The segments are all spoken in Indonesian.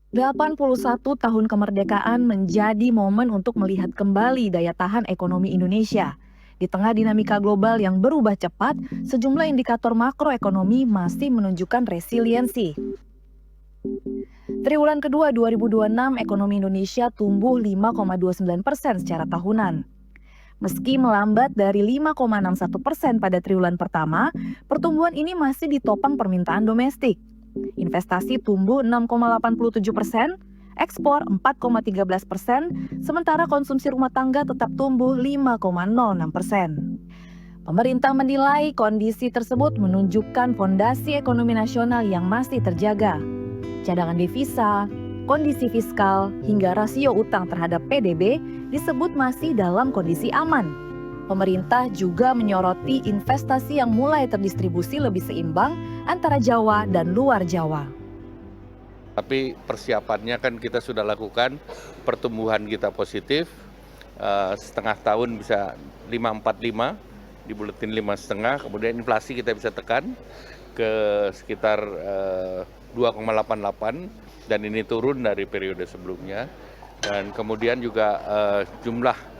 81 tahun kemerdekaan menjadi momen untuk melihat kembali daya tahan ekonomi Indonesia. Di tengah dinamika global yang berubah cepat, sejumlah indikator makroekonomi masih menunjukkan resiliensi. Triwulan kedua 2026, ekonomi Indonesia tumbuh 5,29% secara tahunan. Meski melambat dari 5,61% pada triwulan pertama, pertumbuhan ini masih ditopang permintaan domestik. Investasi tumbuh 6,87%, ekspor 4,13%, sementara konsumsi rumah tangga tetap tumbuh 5,06%. Pemerintah menilai kondisi tersebut menunjukkan fondasi ekonomi nasional yang masih terjaga. Cadangan devisa, kondisi fiskal, hingga rasio utang terhadap PDB disebut masih dalam kondisi aman. Pemerintah juga menyoroti investasi yang mulai terdistribusi lebih seimbang antara Jawa dan luar Jawa. Tapi persiapannya kan kita sudah lakukan, pertumbuhan kita positif, setengah tahun bisa 5,45, di buletin 5,5, kemudian inflasi kita bisa tekan ke sekitar 2,88, dan ini turun dari periode sebelumnya. Dan kemudian juga jumlah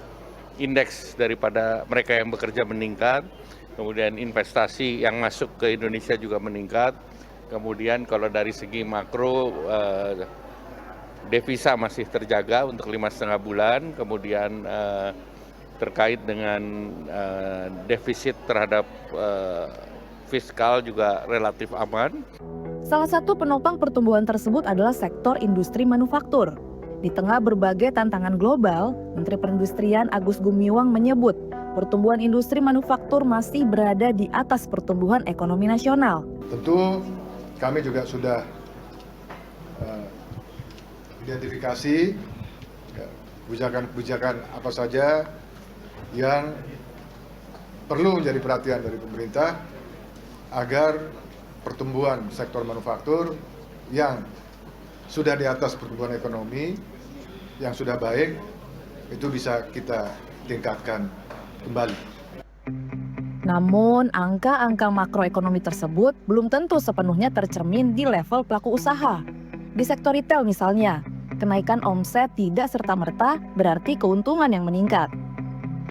indeks daripada mereka yang bekerja meningkat, kemudian investasi yang masuk ke Indonesia juga meningkat. Kemudian kalau dari segi makro, devisa masih terjaga untuk 5,5 bulan, kemudian terkait dengan defisit terhadap fiskal juga relatif aman. Salah satu penopang pertumbuhan tersebut adalah sektor industri manufaktur. Di tengah berbagai tantangan global, Menteri Perindustrian Agus Gumiwang menyebut pertumbuhan industri manufaktur masih berada di atas pertumbuhan ekonomi nasional. Tentu kami juga sudah identifikasi kebijakan-kebijakan apa saja yang perlu menjadi perhatian dari pemerintah agar pertumbuhan sektor manufaktur yang sudah di atas pertumbuhan ekonomi yang sudah baik itu bisa kita tingkatkan kembali. Namun, angka-angka makroekonomi tersebut belum tentu sepenuhnya tercermin di level pelaku usaha. Di sektor retail misalnya, kenaikan omset tidak serta-merta berarti keuntungan yang meningkat.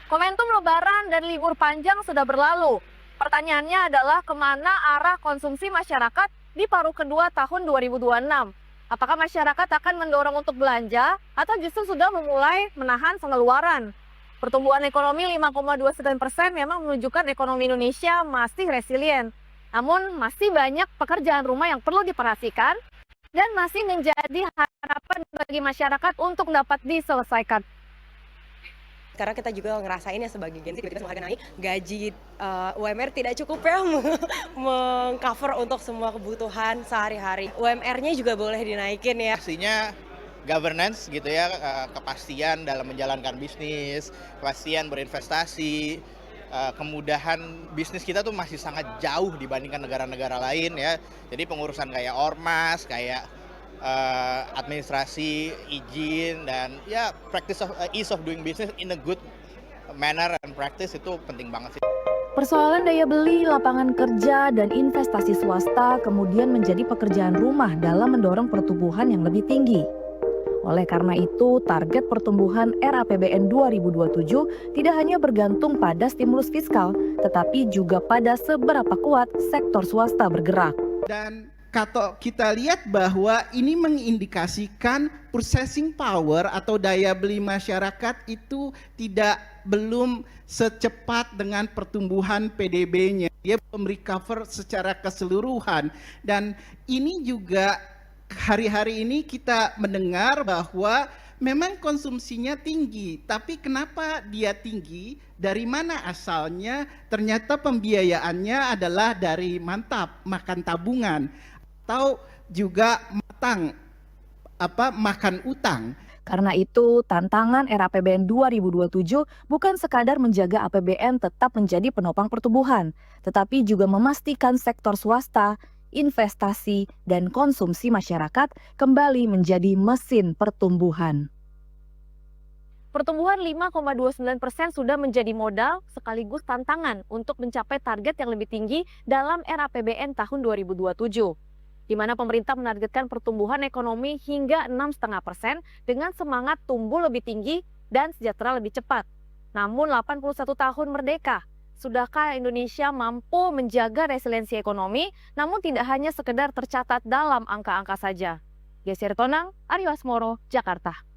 Momentum Lebaran dan libur panjang sudah berlalu. Pertanyaannya adalah kemana arah konsumsi masyarakat di paruh kedua tahun 2026? Apakah masyarakat akan mendorong untuk belanja atau justru sudah memulai menahan pengeluaran? Pertumbuhan ekonomi 5,29% memang menunjukkan ekonomi Indonesia masih resilient. Namun masih banyak pekerjaan rumah yang perlu diperhatikan dan masih menjadi harapan bagi masyarakat untuk dapat diselesaikan. Karena kita juga ngerasain ya sebagai Gen Z tiba-tiba semua harga naik, gaji UMR tidak cukup ya mengcover untuk semua kebutuhan sehari-hari. UMR-nya juga boleh dinaikin ya. Pastinya governance gitu ya, kepastian dalam menjalankan bisnis, kepastian berinvestasi, kemudahan bisnis kita tuh masih sangat jauh dibandingkan negara-negara lain ya. Jadi pengurusan kayak ormas, kayak administrasi, izin, dan ya practice of ease of doing business in a good manner and practice itu penting banget sih. Persoalan daya beli, lapangan kerja, dan investasi swasta kemudian menjadi pekerjaan rumah dalam mendorong pertumbuhan yang lebih tinggi. Oleh karena itu, target pertumbuhan RAPBN 2027 tidak hanya bergantung pada stimulus fiskal, tetapi juga pada seberapa kuat sektor swasta bergerak. Dan kalau kita lihat bahwa ini mengindikasikan purchasing power atau daya beli masyarakat itu belum secepat dengan pertumbuhan PDB-nya. Dia belum recover secara keseluruhan. Dan ini juga hari-hari ini kita mendengar bahwa memang konsumsinya tinggi, tapi kenapa dia tinggi? Dari mana asalnya? Ternyata pembiayaannya adalah dari mantap, makan tabungan, atau juga makan utang. Karena itu, tantangan RAPBN 2027 bukan sekadar menjaga APBN tetap menjadi penopang pertumbuhan, tetapi juga memastikan sektor swasta, investasi, dan konsumsi masyarakat kembali menjadi mesin pertumbuhan. Pertumbuhan 5,29% sudah menjadi modal sekaligus tantangan untuk mencapai target yang lebih tinggi dalam RAPBN tahun 2027. di mana pemerintah menargetkan pertumbuhan ekonomi hingga 6,5% dengan semangat tumbuh lebih tinggi dan sejahtera lebih cepat. Namun 81 tahun merdeka, sudahkah Indonesia mampu menjaga resiliensi ekonomi, namun tidak hanya sekedar tercatat dalam angka-angka saja? Geser Tonang, Aryo Asmoro, Jakarta.